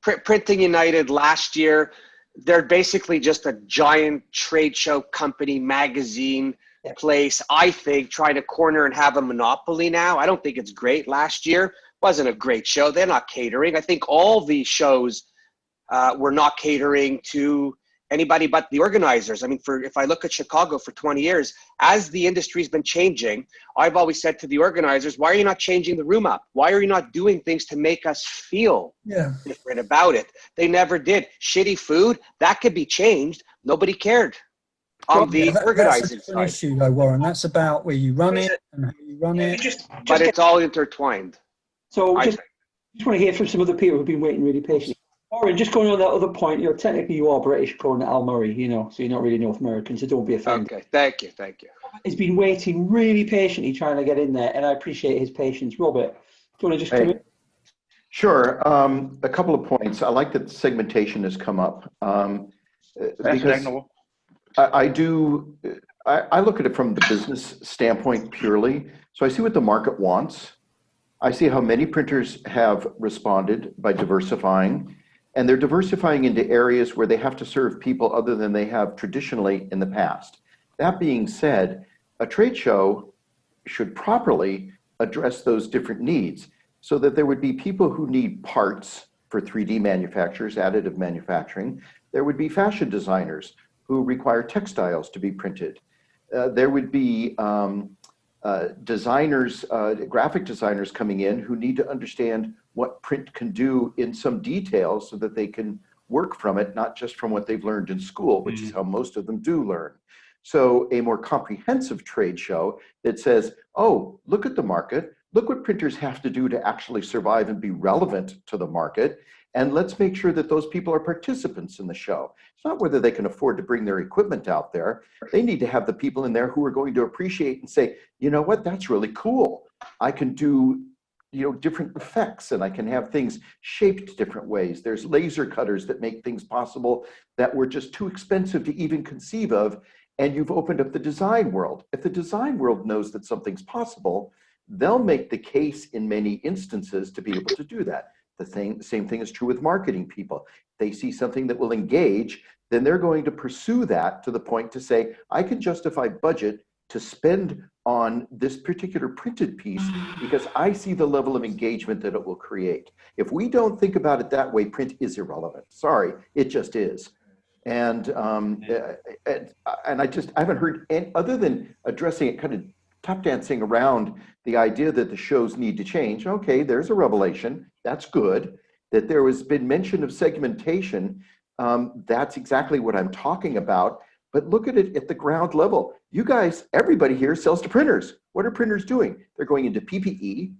Printing United last year, they're basically just a giant trade show company, magazine place, I think, trying to corner and have a monopoly now. I don't think it's great. Last year wasn't a great show. They're not catering. I think all these shows were not catering to anybody but the organizers. I mean, if I look at Chicago for 20 years, as the industry's been changing, I've always said to the organizers, why are you not changing the room up? Why are you not doing things to make us feel different about it? They never did. Shitty food, that could be changed. Nobody cared on the organizing that's an issue though, Warren. That's about where you run it and how you run it. But it's all intertwined. So just want to hear from some other people who've been waiting really patiently. Warren, just going on that other point, you know, technically you are British, according to Al Murray, you know, so you're not really North American, so don't be offended. Okay, thank you. He's been waiting really patiently trying to get in there, and I appreciate his patience. Robert, do you want to just come in? Sure. A couple of points. I like that segmentation has come up. Because I look at it from the business standpoint purely. So I see what the market wants. I see how many printers have responded by diversifying, and they're diversifying into areas where they have to serve people other than they have traditionally in the past. That being said, a trade show should properly address those different needs so that there would be people who need parts for 3D manufacturers, additive manufacturing. There would be fashion designers who require textiles to be printed. There would be designers, graphic designers coming in who need to understand what print can do in some detail so that they can work from it, not just from what they've learned in school, which is how most of them do learn. So a more comprehensive trade show that says, oh, look at the market, look what printers have to do to actually survive and be relevant to the market, and let's make sure that those people are participants in the show. It's not whether they can afford to bring their equipment out there. They need to have the people in there who are going to appreciate and say, you know what, that's really cool. I can do, you know, different effects, and I can have things shaped different ways. There's laser cutters that make things possible that were just too expensive to even conceive of, and you've opened up the design world. If the design world knows that something's possible, they'll make the case in many instances to be able to do that. The same thing is true with marketing people. If they see something that will engage, then they're going to pursue that to the point to say, I can justify budget to spend on this particular printed piece because I see the level of engagement that it will create. If we don't think about it that way, print is irrelevant. Sorry, it just is. And I haven't heard any, other than addressing it, kind of tap dancing around the idea that the shows need to change. Okay, there's a revelation. That's good. That there has been mention of segmentation. That's exactly what I'm talking about. But look at it at the ground level. You guys, everybody here sells to printers. What are printers doing? They're going into PPE,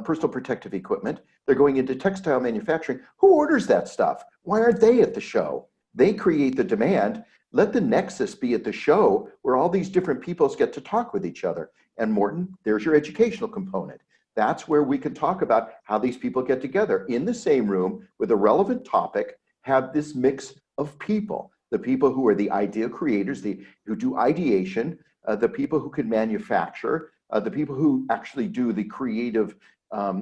personal protective equipment. They're going into textile manufacturing. Who orders that stuff? Why aren't they at the show? They create the demand. Let the nexus be at the show where all these different peoples get to talk with each other. And Morton, there's your educational component. That's where we can talk about how these people get together in the same room with a relevant topic, have this mix of people. The people who are the idea creators, who do ideation, the people who can manufacture, the people who actually do the creative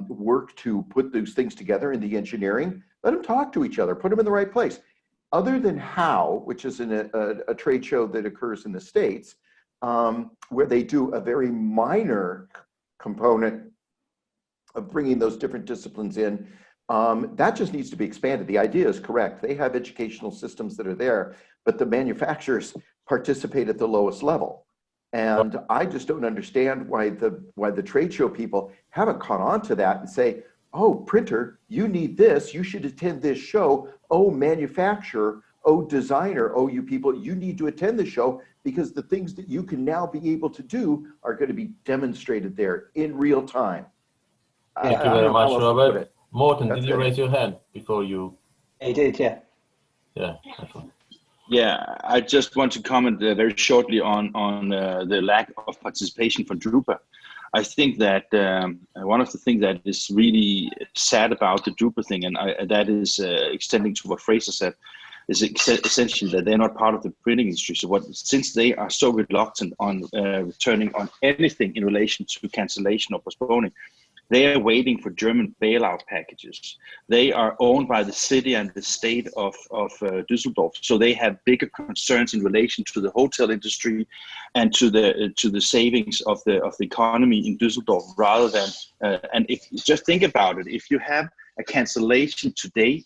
work to put those things together in the engineering. Let them talk to each other, put them in the right place. Other than how, which is a trade show that occurs in the States, where they do a very minor component of bringing those different disciplines in, that just needs to be expanded. The idea is correct. They have educational systems that are there, but the manufacturers participate at the lowest level. And I just don't understand why the trade show people haven't caught on to that and say, oh, printer, you need this, you should attend this show. Oh, manufacturer, oh, designer, oh, you people, you need to attend the show because the things that you can now be able to do are going to be demonstrated there in real time. Thank you very much, Robert. Morten, did you raise your hand before you? He did, yeah. Yeah. Yeah, I just want to comment very shortly on the lack of participation for Drupal. I think that one of the things that is really sad about the Drupal thing, and that is extending to what Fraser said, is essentially that they're not part of the printing industry. So since they are so reluctant on returning on anything in relation to cancellation or postponing, they are waiting for German bailout packages. They are owned by the city and the state of Düsseldorf, so they have bigger concerns in relation to the hotel industry and to the savings of the economy in Düsseldorf, rather than. And if you just think about it, if you have a cancellation today,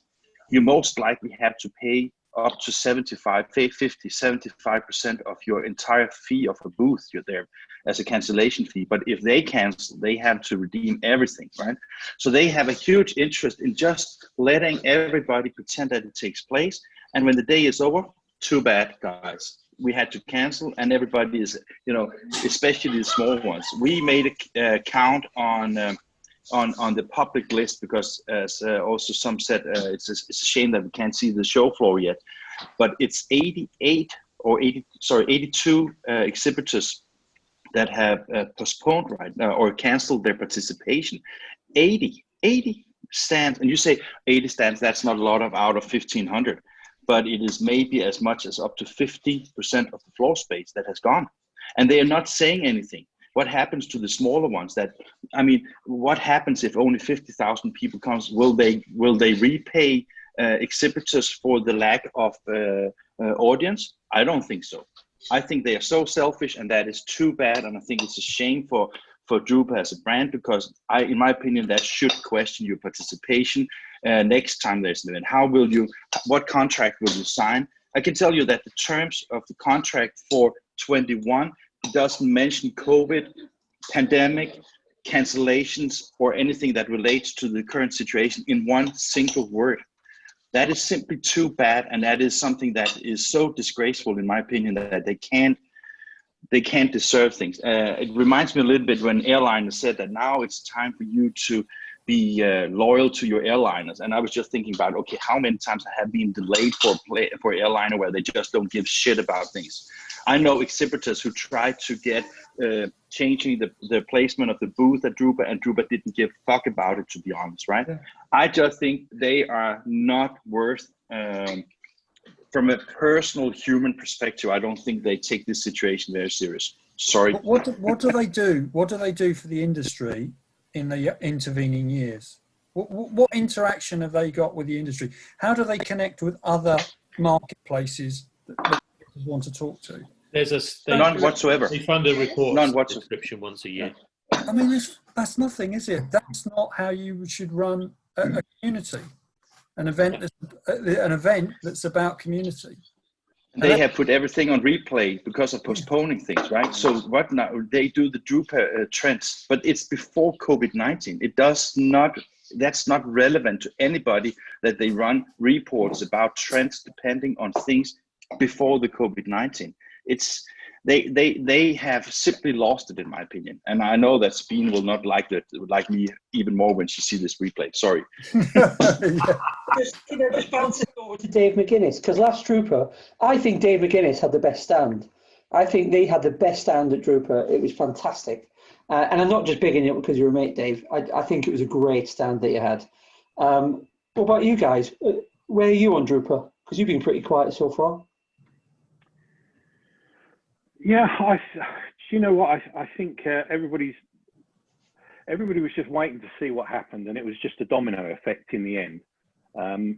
you most likely have to pay up to 75% of your entire fee of a booth you're there as a cancellation fee. But if they cancel, they have to redeem everything, right? So they have a huge interest in just letting everybody pretend that it takes place. And when the day is over, too bad, guys. We had to cancel, and everybody is, especially the small ones. We made a count on the public list because, as also some said, it's a shame that we can't see the show floor yet. But it's 82 exhibitors that have postponed right now or canceled their participation. 80 stands, and you say 80 stands, that's not a lot out of 1,500, but it is maybe as much as up to 50% of the floor space that has gone. And they are not saying anything. What happens to the smaller ones? What happens if only 50,000 people comes? Will they repay exhibitors for the lack of audience? I don't think so. I think they are so selfish, and that is too bad. And I think it's a shame for Drupal as a brand, because in my opinion, that should question your participation next time there's an event. What contract will you sign? I can tell you that the terms of the contract for 21 doesn't mention COVID, pandemic, cancellations, or anything that relates to the current situation in one single word. That is simply too bad, and that is something that is so disgraceful, in my opinion, that they can't deserve things. It reminds me a little bit when airliners said that now it's time for you to be loyal to your airliners. And I was just thinking about, okay, how many times I have been delayed for airliner where they just don't give shit about things. I know exhibitors who tried to get changing the placement of the booth at Drupal, and Drupal didn't give a fuck about it, to be honest, right? Yeah. I just think they are not worth, from a personal human perspective, I don't think they take this situation very serious. Sorry. What do they do? What do they do for the industry in the intervening years? What interaction have they got with the industry? How do they connect with other marketplaces that want to talk to? None whatsoever. They fund a report subscription once a year. I mean, that's nothing, is it? That's not how you should run a community. An event that's about community. They have put everything on replay because of postponing things, right? So what now? They do the Drupal trends, but it's before COVID-19. That's not relevant to anybody that they run reports about trends depending on things before the COVID-19. They have simply lost it, in my opinion. And I know that Spine will not like me even more when she sees this replay. Sorry. Just bounce it over to Dave McGuinness, because last Drupal, I think Dave McGuinness had the best stand. I think they had the best stand at Drupal. It was fantastic. And I'm not just bigging it because you're a mate, Dave. I think it was a great stand that you had. What about you guys? Where are you on Drupal? Because you've been pretty quiet so far. Yeah, you know what? I think everybody was just waiting to see what happened, and it was just a domino effect in the end. I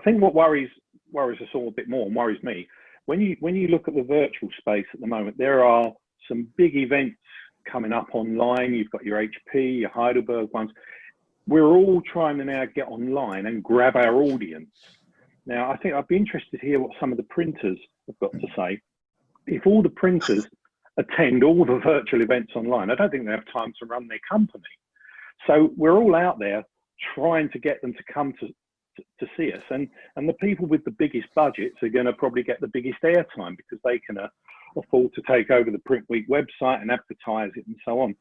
think what worries us all a bit more, and worries me, when you look at the virtual space at the moment, there are some big events coming up online. You've got your HP, your Heidelberg ones. We're all trying to now get online and grab our audience. Now, I think I'd be interested to hear what some of the printers have got to say. If all the printers attend all the virtual events online, I don't think they have time to run their company. So we're all out there trying to get them to come to see us. And the people with the biggest budgets are going to probably get the biggest airtime because they can afford to take over the Print Week website and advertise it and so on.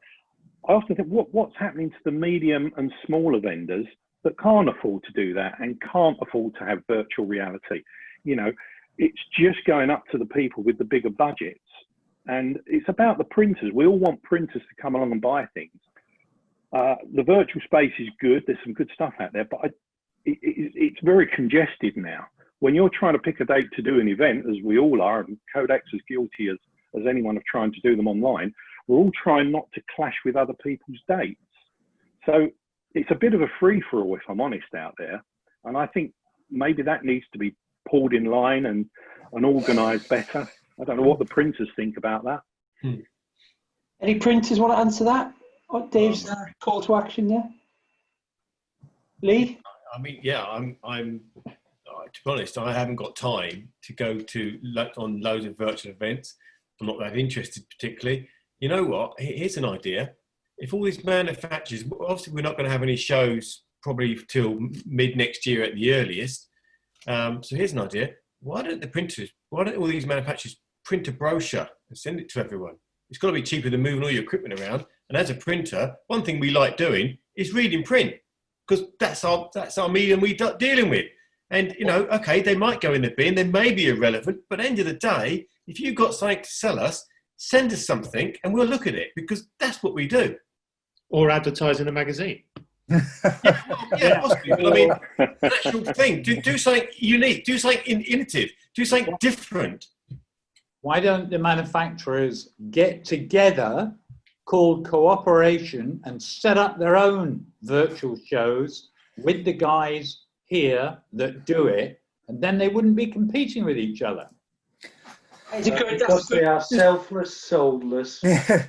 I often think, what's happening to the medium and smaller vendors that can't afford to do that and can't afford to have virtual reality. You know, it's just going up to the people with the bigger budgets. And it's about the printers. We all want printers to come along and buy things. The virtual space is good. There's some good stuff out there, but it's very congested now. When you're trying to pick a date to do an event, as we all are, and Kodak's as guilty as anyone of trying to do them online, we're all trying not to clash with other people's dates. So it's a bit of a free-for-all, if I'm honest, out there. And I think maybe that needs to be pulled in line and organised better. I don't know what the printers think about that. Any printers want to answer that? What Dave's call to action there? Lee? I mean, yeah, I'm to be honest, I haven't got time to go on loads of virtual events. I'm not that interested particularly. You know what? Here's an idea. If all these manufacturers, obviously we're not going to have any shows probably till mid next year at the earliest. So here's an idea. Why don't all these manufacturers print a brochure and send it to everyone? It's got to be cheaper than moving all your equipment around. And as a printer, one thing we like doing is reading print, because that's our medium we're dealing with. And, you know, okay, they might go in the bin, they may be irrelevant, but at the end of the day, if you've got something to sell us, send us something and we'll look at it, because that's what we do. Or advertise in a magazine. Yeah, possibly. But I mean, the actual thing, do something unique, do something innovative, do something different. Why don't the manufacturers get together, called cooperation, and set up their own virtual shows with the guys here that do it, and then they wouldn't be competing with each other. Because they are selfless, soulless.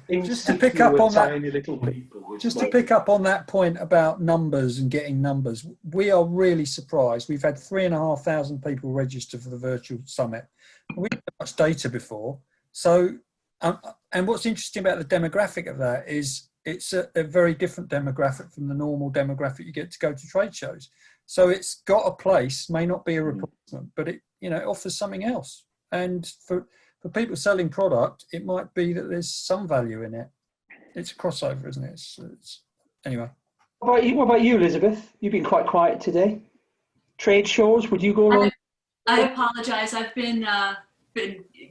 Just to pick up on tiny little people. Just to pick up on that point about numbers and getting numbers, we are really surprised. We've had 3,500 people register for the virtual summit. We didn't have much data before. So, and what's interesting about the demographic of that is it's a very different demographic from the normal demographic you get to go to trade shows. So it's got a place, may not be a replacement, but it, you know, it offers something else. And for people selling product, it might be that there's some value in it. It's a crossover, isn't it? Anyway. What about you, Elizabeth? You've been quite quiet today. Trade shows, would you go along? I apologize. I've been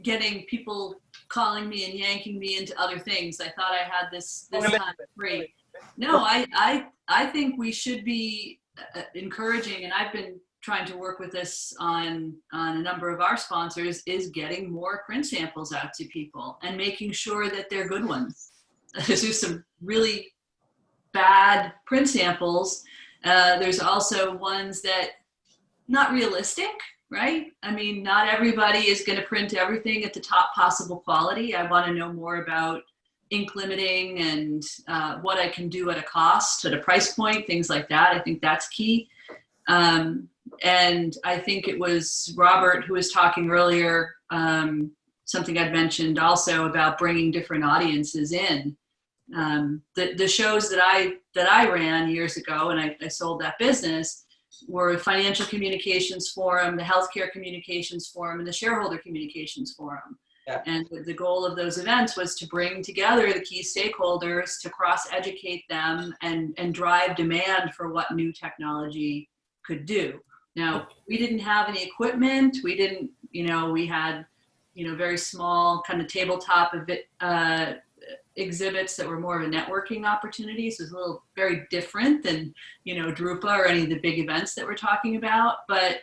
getting people calling me and yanking me into other things. I thought I had this time free. No, I think we should be encouraging, and I've been trying to work with this on a number of our sponsors, is getting more print samples out to people and making sure that they're good ones. There's some really bad print samples. There's also ones that not realistic, right? I mean, not everybody is going to print everything at the top possible quality. I want to know more about ink limiting and what I can do at a cost, at a price point, things like that. I think that's key. And I think it was Robert who was talking earlier, something I'd mentioned also about bringing different audiences in. The shows that I ran years ago, and I sold that business, were Financial Communications Forum, the Healthcare Communications Forum, and the Shareholder Communications Forum. Yeah. And the goal of those events was to bring together the key stakeholders, to cross-educate them and drive demand for what new technology could do. Now, we didn't have any equipment. We didn't, we had, very small kind of tabletop exhibits that were more of a networking opportunity. So it's a little very different than, Drupa or any of the big events that we're talking about. But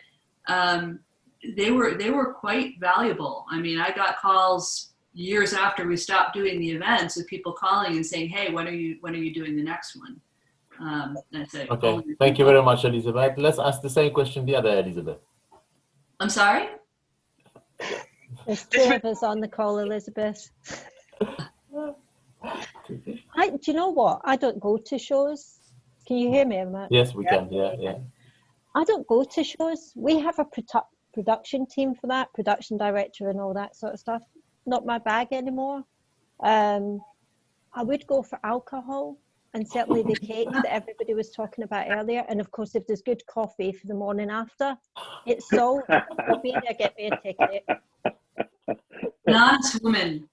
they were quite valuable. I mean, I got calls years after we stopped doing the events of people calling and saying, "Hey, when are you doing the next one?" That's it. Okay, thank you very much, Elizabeth. Let's ask the same question the other Elizabeth. I'm sorry? There's two of us on the call, Elizabeth. Do you know what? I don't go to shows. Can you hear me, Emma? Yes, we can. Yeah. I don't go to shows. We have a production team for that, production director and all that sort of stuff. Not my bag anymore. I would go for alcohol. And certainly the cake that everybody was talking about earlier. And of course, if there's good coffee for the morning after, it's sold. I'll be there, get me a ticket. Nice woman.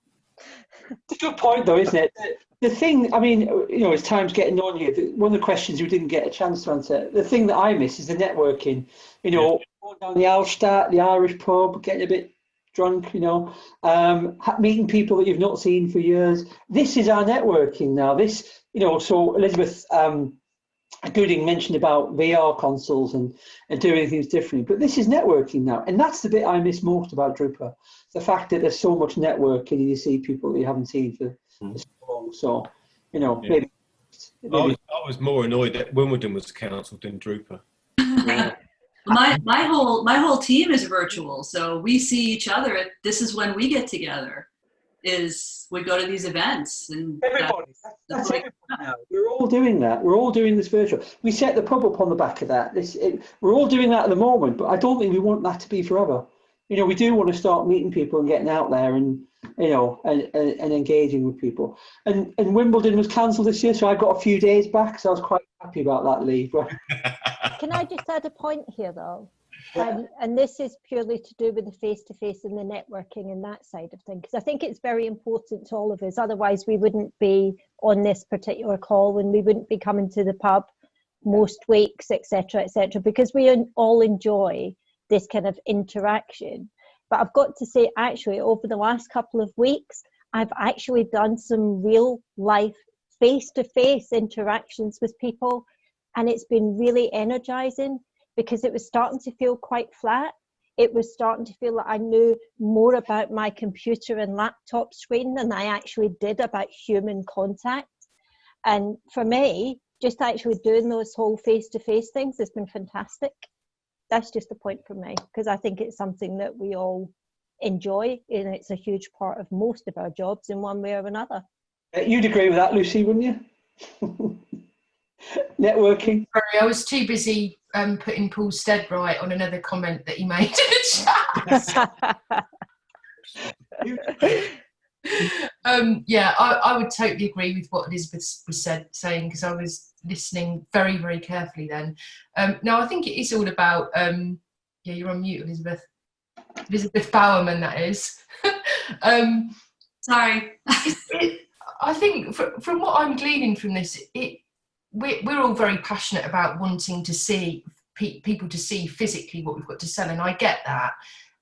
It's a good point though, isn't it? The thing, I mean, as time's getting on here, one of the questions we didn't get a chance to answer, the thing that I miss is the networking. Going down the Alstadt, the Irish pub, getting a bit drunk, meeting people that you've not seen for years. This is our networking now. This, so Elizabeth Gooding mentioned about VR consoles and doing things differently, but this is networking now. And that's the bit I miss most about Drupal. The fact that there's so much networking and you see people that you haven't seen for so long. So, maybe. I was more annoyed that Wimbledon was cancelled than Drupal. My whole team is virtual, so we see each other. This is when we get together. We go to these events, and everybody. That's everybody now. We're all doing that. We're all doing this virtual. We set the pub up on the back of that. We're all doing that at the moment, but I don't think we want that to be forever. We do want to start meeting people and getting out there and and engaging with people. And Wimbledon was cancelled this year, so I got a few days back, so I was quite happy about that leave. Can I just add a point here, though? And this is purely to do with the face-to-face and the networking and that side of things, because I think it's very important to all of us. Otherwise, we wouldn't be on this particular call and we wouldn't be coming to the pub most weeks, etc., because we all enjoy this kind of interaction. But I've got to say, actually, over the last couple of weeks, I've actually done some real life face-to-face interactions with people, and it's been really energizing, because it was starting to feel quite flat. It was starting to feel like I knew more about my computer and laptop screen than I actually did about human contact. And for me, just actually doing those whole face-to-face things has been fantastic. That's just the point for me, because I think it's something that we all enjoy, and it's a huge part of most of our jobs in one way or another. You'd agree with that, Lucy, wouldn't you? Networking. Sorry, I was too busy putting Paul Stead right on another comment that he made in the chat. Yeah, I would totally agree with what Elizabeth was saying, because I was listening very, very carefully then. Now, I think it is all about, yeah, you're on mute, Elizabeth. Elizabeth Bowerman, that is. Sorry. I think from what I'm gleaning from this, we're all very passionate about wanting to see people to see physically what we've got to sell, and I get that.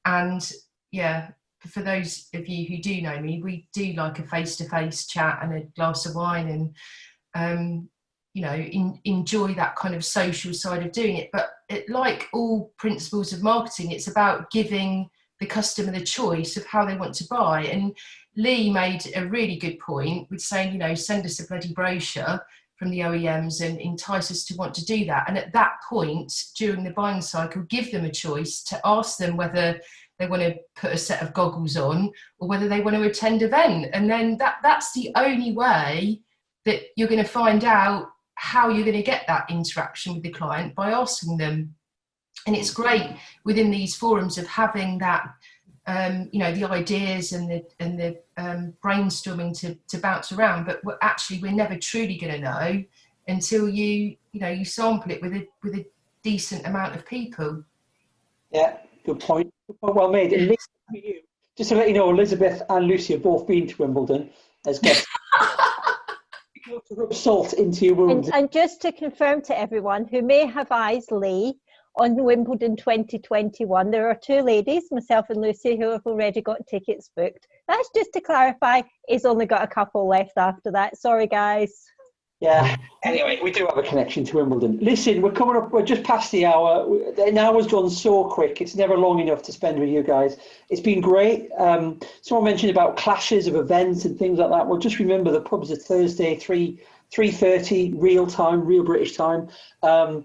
And yeah, for those of you who do know me, we do like a face-to-face chat and a glass of wine, and enjoy that kind of social side of doing it. But like all principles of marketing, it's about giving the customer the choice of how they want to buy. And Lee made a really good point with saying, send us a bloody brochure from the OEMs and entice us to want to do that. And at that point, during the buying cycle, give them a choice to ask them whether they want to put a set of goggles on or whether they want to attend an event. And then that's the only way that you're going to find out how you're going to get that interaction with the client, by asking them. And it's great within these forums of having that, the ideas and the brainstorming to bounce around. But we're never truly going to know until you sample it with a decent amount of people. Yeah, good point. Well made. And Lisa, for you, just to let you know, Elizabeth and Lucy have both been to Wimbledon as guests. To rub salt into your wound. And just to confirm to everyone who may have eyes, Lee, on Wimbledon 2021, there are two ladies, myself and Lucy, who have already got tickets booked. That's just to clarify. He's only got a couple left after that. Sorry, guys. Yeah. Anyway, we do have a connection to Wimbledon. Listen, we're coming up. We're just past the hour. An hour's gone so quick. It's never long enough to spend with you guys. It's been great. Someone mentioned about clashes of events and things like that. Well, just remember the pubs are Thursday, 3:30 real time, real British time,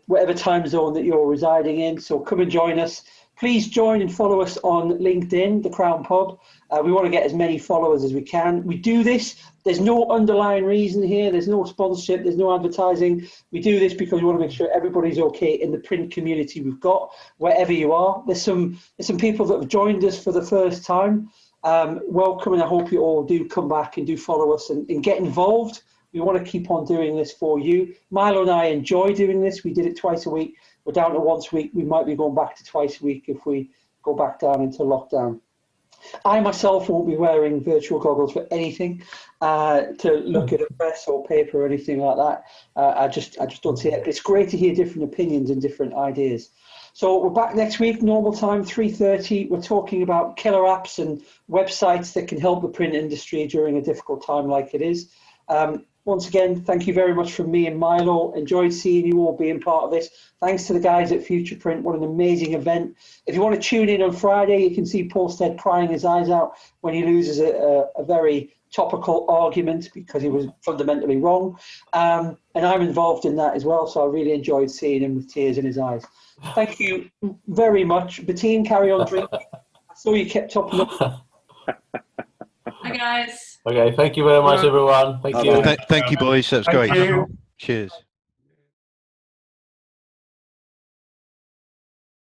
whatever time zone that you're residing in. So come and join us. Please join and follow us on LinkedIn, The Crown Pub. We want to get as many followers as we can. We do this. There's no underlying reason here. There's no sponsorship. There's no advertising. We do this because we want to make sure everybody's okay in the print community we've got, wherever you are. There's some people that have joined us for the first time. Welcome, and I hope you all do come back and do follow us and get involved. We want to keep on doing this for you. Milo and I enjoy doing this. We did it twice a week. We're down to once a week. We might be going back to twice a week if we go back down into lockdown. I myself won't be wearing virtual goggles for anything to look at a press or paper or anything like that. I just don't see it. It's great to hear different opinions and different ideas. So we're back next week, normal time, 3:30. We're talking about killer apps and websites that can help the print industry during a difficult time like it is. Once again, thank you very much from me and Milo. Enjoyed seeing you all being part of this. Thanks to the guys at FuturePrint. What an amazing event. If you want to tune in on Friday, you can see Paul Stead crying his eyes out when he loses a very topical argument because he was fundamentally wrong. And I'm involved in that as well, so I really enjoyed seeing him with tears in his eyes. Thank you very much. Bettine, carry on drinking. I saw you kept topping up. Hi, guys. Okay, thank you very much, everyone. Thank you. Thank you, boys. That's great. you. Cheers.